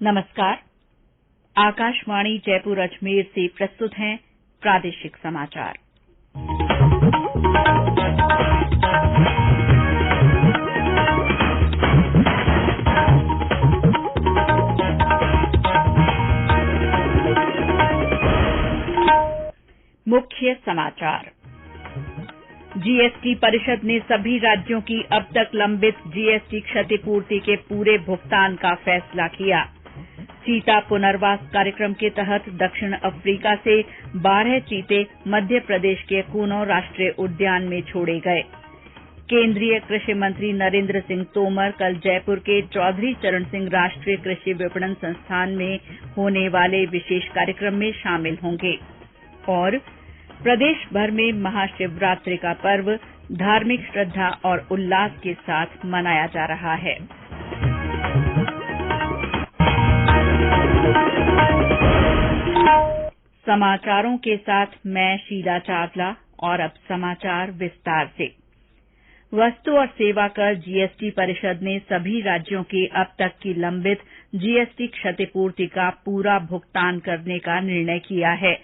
नमस्कार। आकाशवाणी जयपुर अजमेर से प्रस्तुत हैं प्रादेशिक समाचार। मुख्य समाचार। जीएसटी परिषद ने सभी राज्यों की अब तक लंबित जीएसटी क्षतिपूर्ति के पूरे भुगतान का फैसला किया। चीता पुनर्वास कार्यक्रम के तहत दक्षिण अफ्रीका से 12 चीते मध्य प्रदेश के कूनो राष्ट्रीय उद्यान में छोड़े गए। केंद्रीय कृषि मंत्री नरेंद्र सिंह तोमर कल जयपुर के चौधरी चरण सिंह राष्ट्रीय कृषि विपणन संस्थान में होने वाले विशेष कार्यक्रम में शामिल होंगे। और प्रदेश भर में महाशिवरात्रि का पर्व धार्मिक श्रद्धा और उल्लास के साथ मनाया जा रहा है। समाचारों के साथ मैं शीला चावला। और अब समाचार विस्तार से। वस्तु और सेवा कर जीएसटी परिषद ने सभी राज्यों के अब तक की लंबित जीएसटी क्षतिपूर्ति का पूरा भुगतान करने का निर्णय किया है।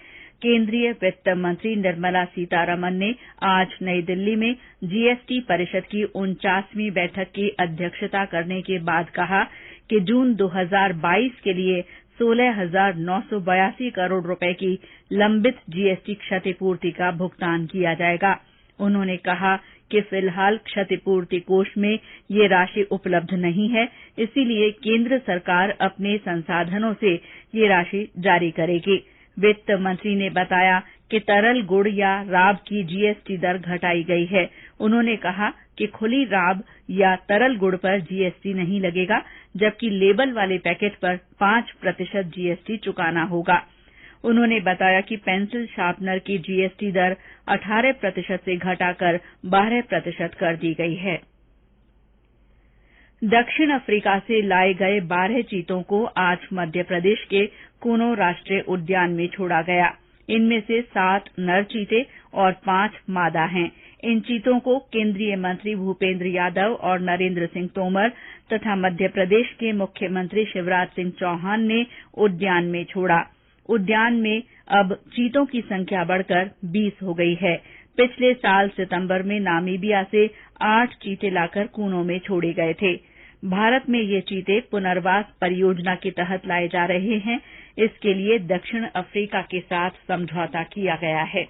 केंद्रीय वित्त मंत्री निर्मला सीतारमण ने आज नई दिल्ली में जीएसटी परिषद की 49वीं बैठक की अध्यक्षता करने के बाद कहा कि जून 2022 के लिए 16,982 करोड़ रुपए की लंबित जीएसटी क्षतिपूर्ति का भुगतान किया जाएगा। उन्होंने कहा कि फिलहाल क्षतिपूर्ति कोष में ये राशि उपलब्ध नहीं है, इसीलिए केंद्र सरकार अपने संसाधनों से ये राशि जारी करेगी। वित्त मंत्री ने बताया कि तरल गुड़ या राब की जीएसटी दर घटाई गई है। उन्होंने कहा कि खुली राब या तरल गुड़ पर जीएसटी नहीं लगेगा, जबकि लेबल वाले पैकेट पर 5% जीएसटी चुकाना होगा। उन्होंने बताया कि पेंसिल शार्पनर की जीएसटी दर 18% से घटाकर 12% कर दी गई है। दक्षिण अफ्रीका से लाए गए 12 चीतों को आज मध्य प्रदेश के कूनो राष्ट्रीय उद्यान में छोड़ा गया। इनमें से 7 नर चीते और 5 मादा हैं। इन चीतों को केंद्रीय मंत्री भूपेंद्र यादव और नरेंद्र सिंह तोमर तथा मध्य प्रदेश के मुख्यमंत्री शिवराज सिंह चौहान ने उद्यान में छोड़ा। उद्यान में अब चीतों की संख्या बढ़कर 20 हो गई है। पिछले साल सितंबर में नामीबिया से 8 चीते लाकर कूनो में छोड़े गए थे। भारत में ये चीते पुनर्वास परियोजना के तहत लाए जा रहे हैं। इसके लिए दक्षिण अफ्रीका के साथ समझौता किया गया है।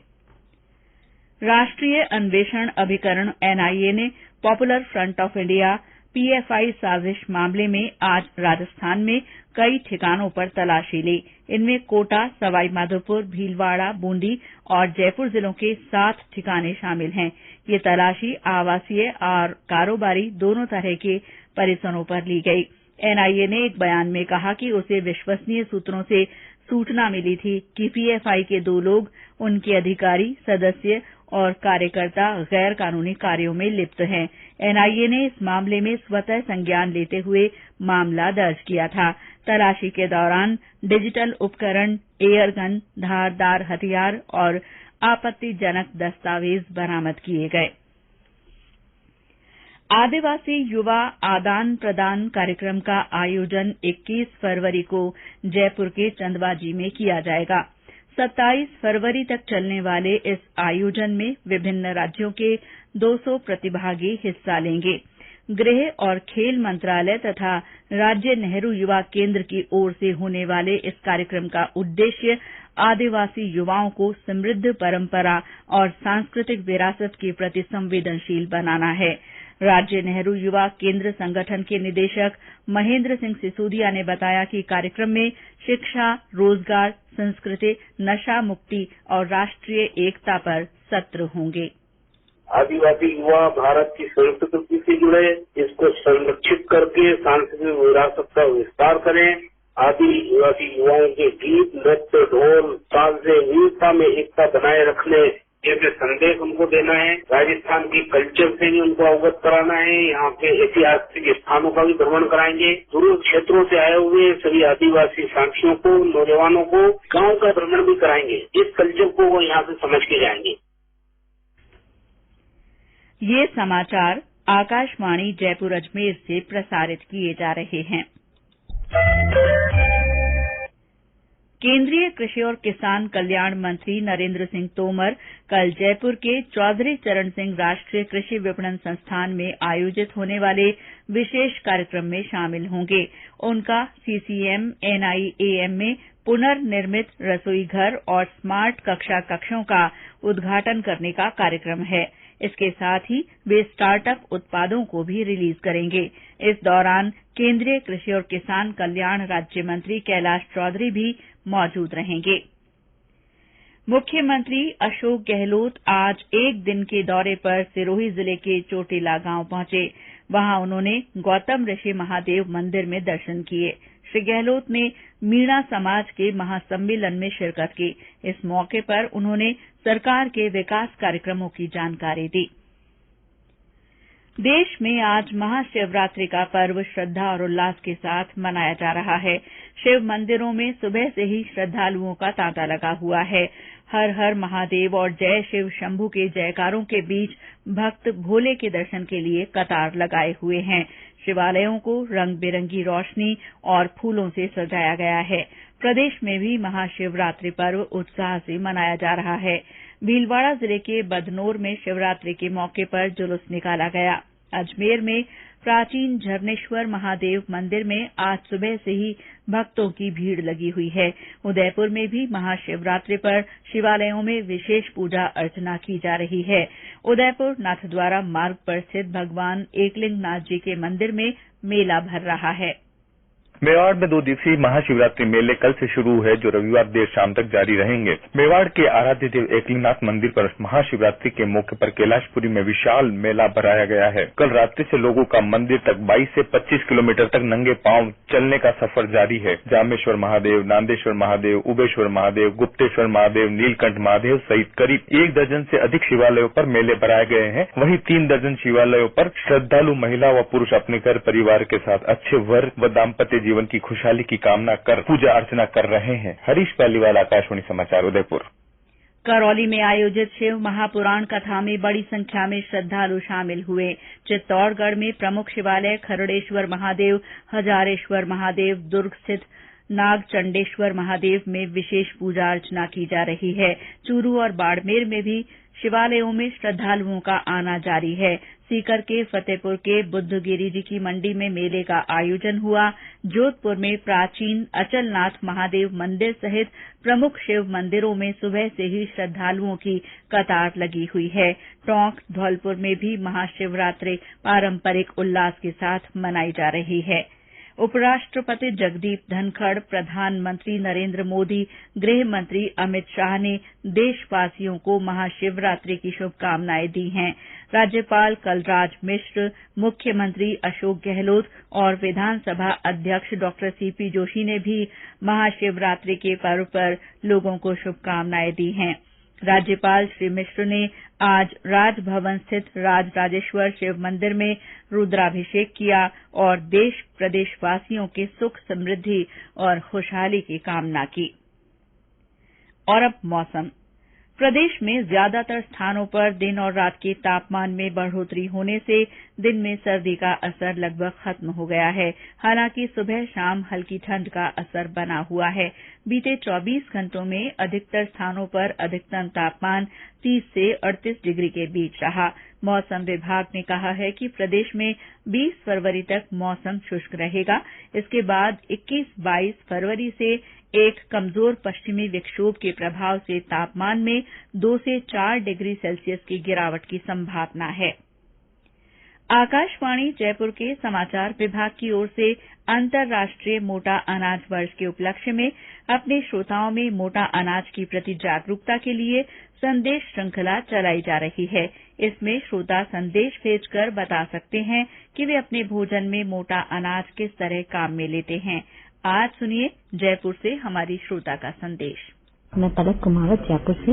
राष्ट्रीय अन्वेषण अभिकरण एनआईए ने popular front of India PFI साजिश मामले में आज राजस्थान में कई ठिकानों पर तलाशी ली। इनमें कोटा, सवाईमाधोपुर, भीलवाड़ा, बूंदी और जयपुर जिलों के 7 ठिकाने शामिल हैं। ये तलाशी आवासीय और कारोबारी दोनों तरह के परिसरों पर ली गई। एनआईए ने एक बयान में कहा कि उसे विश्वसनीय सूत्रों से सूचना मिली थी कि पीएफआई के 2 लोग, उनके अधिकारी, सदस्य और कार्यकर्ता गैर कानूनी कार्यों में लिप्त हैं। एनआईए ने इस मामले में स्वतः संज्ञान लेते हुए मामला दर्ज किया था। तलाशी के दौरान डिजिटल उपकरण, एयरगन, धारदार हथियार और आपत्तिजनक दस्तावेज बरामद किए गए। आदिवासी युवा आदान प्रदान कार्यक्रम का आयोजन 21 फरवरी को जयपुर के चंदबाजी में किया जाएगा। 27 फरवरी तक चलने वाले इस आयोजन में विभिन्न राज्यों के 200 प्रतिभागी हिस्सा लेंगे। गृह और खेल मंत्रालय तथा राज्य नेहरू युवा केंद्र की ओर से होने वाले इस कार्यक्रम का उद्देश्य आदिवासी युवाओं को समृद्ध परंपरा और सांस्कृतिक विरासत के प्रति संवेदनशील बनाना है। राज्य नेहरू युवा केंद्र संगठन के निदेशक महेंद्र सिंह सिसोदिया ने बताया कि कार्यक्रम में शिक्षा, रोजगार, संस्कृति, नशा मुक्ति और राष्ट्रीय एकता पर सत्र होंगे। आदिवासी युवा भारत की संस्कृति से जुड़े, इसको संरक्षित करके सांस्कृतिक विरासत का विस्तार करें। आदिवासी युवाओं के गीत, नृत्य, ढोल, ताल से विविधता में एकता बनाए रखने जैसे संदेश उनको देना है। राजस्थान की कल्चर से भी उनको अवगत कराना है। यहाँ के ऐतिहासिक स्थानों का भी भ्रमण कराएंगे। दूर क्षेत्रों से आए हुए सभी आदिवासी साथियों को, नौजवानों को गांव का भ्रमण भी कराएंगे। इस कल्चर को वो यहाँ से समझ के जाएंगे। ये समाचार आकाशवाणी जयपुर अजमेर से प्रसारित किए जा रहे हैं। केंद्रीय कृषि और किसान कल्याण मंत्री नरेंद्र सिंह तोमर कल जयपुर के चौधरी चरण सिंह राष्ट्रीय कृषि विपणन संस्थान में आयोजित होने वाले विशेष कार्यक्रम में शामिल होंगे। उनका सीसीएम एनआईएएम में पुनर्निर्मित रसोई घर और स्मार्ट कक्षा कक्षों का उद्घाटन करने का कार्यक्रम है। इसके साथ ही वे स्टार्टअप उत्पादों को भी रिलीज करेंगे। इस दौरान केंद्रीय कृषि और किसान कल्याण राज्य मंत्री कैलाश चौधरी भी मौजूद रहेंगे। मुख्यमंत्री अशोक गहलोत आज एक दिन के दौरे पर सिरोही जिले के चोटीला गांव पहुंचे। वहां उन्होंने गौतम ऋषि महादेव मंदिर में दर्शन किए। श्री गहलोत ने मीणा समाज के महासम्मेलन में शिरकत की। इस मौके पर उन्होंने सरकार के विकास कार्यक्रमों की जानकारी दी। देश में आज महाशिवरात्रि का पर्व श्रद्धा और उल्लास के साथ मनाया जा रहा है। शिव मंदिरों में सुबह से ही श्रद्धालुओं का तांता लगा हुआ है। हर हर महादेव और जय शिव शंभू के जयकारों के बीच भक्त भोले के दर्शन के लिए कतार लगाए हुए हैं। शिवालयों को रंग बिरंगी रोशनी और फूलों से सजाया गया है। प्रदेश में भी महाशिवरात्रि पर्व उत्साह से मनाया जा रहा है। भीलवाड़ा जिले के बदनोर में शिवरात्रि के मौके पर जुलूस निकाला गया। अजमेर में प्राचीन झरनेश्वर महादेव मंदिर में आज सुबह से ही भक्तों की भीड़ लगी हुई है। उदयपुर में भी महाशिवरात्रि पर शिवालयों में विशेष पूजा अर्चना की जा रही है। उदयपुर नाथद्वारा मार्ग पर स्थित भगवान एकलिंगनाथ जी के मंदिर में मेला भर रहा है। मेवाड़ में 2 दिवसीय महाशिवरात्रि मेले कल से शुरू है, जो रविवार देर शाम तक जारी रहेंगे। मेवाड़ के आराध्य देव एकलिंगनाथ मंदिर पर महाशिवरात्रि के मौके पर कैलाशपुरी में विशाल मेला भराया गया है। कल रात्रि से लोगों का मंदिर तक 22 से 25 किलोमीटर तक नंगे पांव चलने का सफर जारी है। जामेश्वर महादेव, नांदेश्वर महादेव, उबेश्वर महादेव, गुप्तेश्वर महादेव, नीलकंठ महादेव सहित करीब 1 दर्जन से अधिक शिवालयों पर मेले भराए गए हैं। वहीं 3 दर्जन शिवालयों पर श्रद्धालु महिला व पुरुष अपने घर परिवार के साथ अच्छे वर व दाम्पत्य जीवन की खुशहाली की कामना कर पूजा अर्चना कर रहे हैं। हरीश पालीवाल, आकाशवाणी समाचार, उदयपुर। करौली में आयोजित शिव महापुराण कथा में बड़ी संख्या में श्रद्धालु शामिल हुए। चित्तौड़गढ़ में प्रमुख शिवालय खरड़ेश्वर महादेव, हजारेश्वर महादेव, दुर्ग स्थित नागचंडेश्वर महादेव में विशेष पूजा अर्चना की जा रही है। चूरू और बाड़मेर में भी शिवालयों में श्रद्धालुओं का आना जारी है। सीकर के फतेहपुर के बुद्धगिरी जी की मंडी में मेले का आयोजन हुआ। जोधपुर में प्राचीन अचलनाथ महादेव मंदिर सहित प्रमुख शिव मंदिरों में सुबह से ही श्रद्धालुओं की कतार लगी हुई है। टोंक, धौलपुर में भी महाशिवरात्रि पारंपरिक उल्लास के साथ मनाई जा रही है। उपराष्ट्रपति जगदीप धनखड़, प्रधानमंत्री नरेंद्र मोदी, गृह मंत्री अमित शाह ने देशवासियों को महाशिवरात्रि की शुभकामनाएं दी हैं। राज्यपाल कलराज मिश्र, मुख्यमंत्री अशोक गहलोत और विधानसभा अध्यक्ष डॉ सीपी जोशी ने भी महाशिवरात्रि के पर्व पर लोगों को शुभकामनाएं दी हैं। राज्यपाल श्री मिश्र ने आज राजभवन स्थित राजराजेश्वर शिव मंदिर में रुद्राभिषेक किया और देश प्रदेशवासियों के सुख, समृद्धि और खुशहाली की कामना की। और अब मौसम। प्रदेश में ज्यादातर स्थानों पर दिन और रात के तापमान में बढ़ोतरी होने से दिन में सर्दी का असर लगभग खत्म हो गया है। हालांकि सुबह शाम हल्की ठंड का असर बना हुआ है। बीते 24 घंटों में अधिकतर स्थानों पर अधिकतम तापमान 30 से 38 डिग्री के बीच रहा। मौसम विभाग ने कहा है कि प्रदेश में 20 फरवरी तक मौसम शुष्क रहेगा। इसके बाद 21-22 फरवरी से एक कमजोर पश्चिमी विक्षोभ के प्रभाव से तापमान में 2 से 4 डिग्री सेल्सियस की गिरावट की संभावना है। आकाशवाणी जयपुर के समाचार विभाग की ओर से अंतर्राष्ट्रीय मोटा अनाज वर्ष के उपलक्ष्य में अपने श्रोताओं में मोटा अनाज की प्रति जागरूकता के लिए संदेश श्रृंखला चलाई जा रही है। इसमें श्रोता संदेश भेजकर बता सकते हैं कि वे अपने भोजन में मोटा अनाज किस तरह काम में लेते हैं। आज सुनिए जयपुर से हमारी श्रोता का संदेश। मैं पलक कुमावत जयपुर से।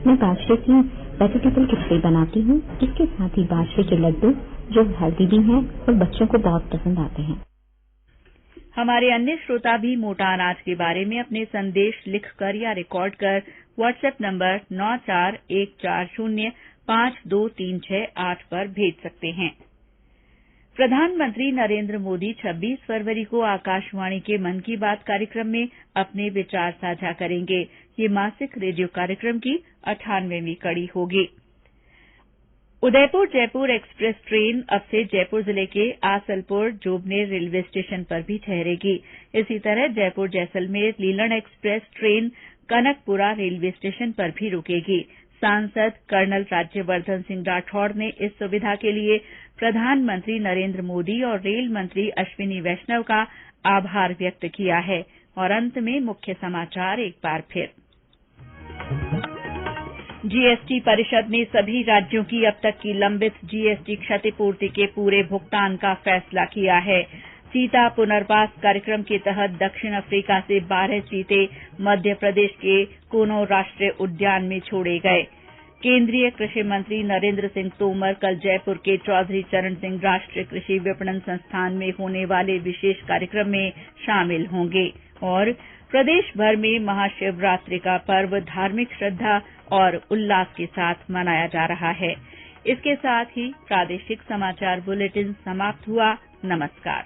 मैं बाजरे की वेजिटेबल खिचड़ी बनाती हूँ। इसके साथ ही बाजरे के लड्डू जो हेल्दी भी हैं और बच्चों को बहुत पसंद आते हैं। हमारे अन्य श्रोता भी मोटा अनाज के बारे में अपने संदेश लिखकर या रिकॉर्ड कर व्हाट्सएप नंबर 9414052368 पर भेज सकते हैं। प्रधानमंत्री नरेंद्र मोदी 26 फरवरी को आकाशवाणी के मन की बात कार्यक्रम में अपने विचार साझा करेंगे। ये मासिक रेडियो कार्यक्रम की 98वीं कड़ी होगी। उदयपुर जयपुर एक्सप्रेस ट्रेन अब से जयपुर जिले के आसलपुर जोबनेर रेलवे स्टेशन पर भी ठहरेगी। इसी तरह Jaipur Jaisalmer Leelan express train Kanakpura railway station पर भी रुकेगी। सांसद कर्नल राज्यवर्धन सिंह राठौड़ ने इस सुविधा के लिए प्रधानमंत्री नरेंद्र मोदी और रेल मंत्री अश्विनी वैष्णव का आभार व्यक्त किया है। और अंत में मुख्य समाचार एक बार फिर। जीएसटी परिषद ने सभी राज्यों की अब तक की लंबित जीएसटी क्षतिपूर्ति के पूरे भुगतान का फैसला किया है। चीता पुनर्वास कार्यक्रम के तहत दक्षिण अफ्रीका से 12 चीते मध्य प्रदेश के कूनो राष्ट्रीय उद्यान में छोड़े गए। केंद्रीय कृषि मंत्री नरेंद्र सिंह तोमर कल जयपुर के चौधरी चरण सिंह राष्ट्रीय कृषि विपणन संस्थान में होने वाले विशेष कार्यक्रम में शामिल होंगे। और प्रदेश भर में महाशिवरात्रि का पर्व धार्मिक श्रद्धा और उल्लास के साथ मनाया जा रहा है। इसके साथ ही प्रादेशिक समाचार बुलेटिन समाप्त हुआ। नमस्कार।